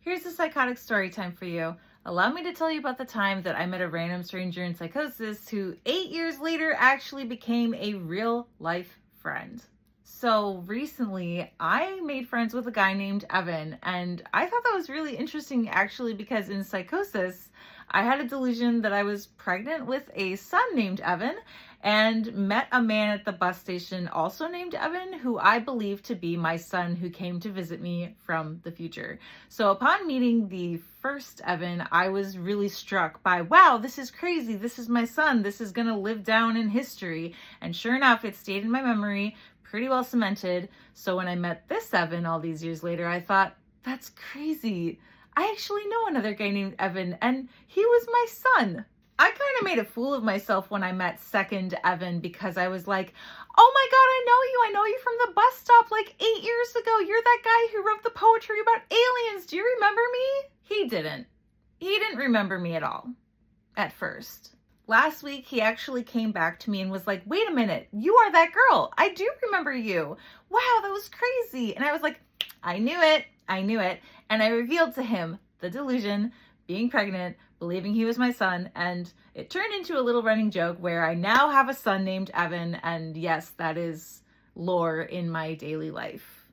Here's a psychotic story time for you. Allow me to tell you about the time that I met a random stranger in psychosis who 8 years later actually became a real life friend. So recently, I made friends with a guy named Evan, and I thought that was really interesting actually because in psychosis, I had a delusion that I was pregnant with a son named Evan and met a man at the bus station also named Evan who I believed to be my son who came to visit me from the future. So upon meeting the first Evan, I was really struck by, wow, this is crazy. This is my son. This is going to live down in history. And sure enough, it stayed in my memory, pretty well cemented. So when I met this Evan all these years later, I thought, that's crazy. I actually know another guy named Evan, and he was my son. I kind of made a fool of myself when I met second Evan because I was like, oh my God, I know you. I know you from the bus stop like 8 years ago. You're that guy who wrote the poetry about aliens. Do you remember me? He didn't. He didn't remember me at all at first. Last week, he actually came back to me and was like, wait a minute, you are that girl. I do remember you. Wow, that was crazy. And I was like, I knew it. I knew it. And I revealed to him the delusion, being pregnant, believing he was my son, and it turned into a little running joke where I now have a son named Evan, and yes, that is lore in my daily life.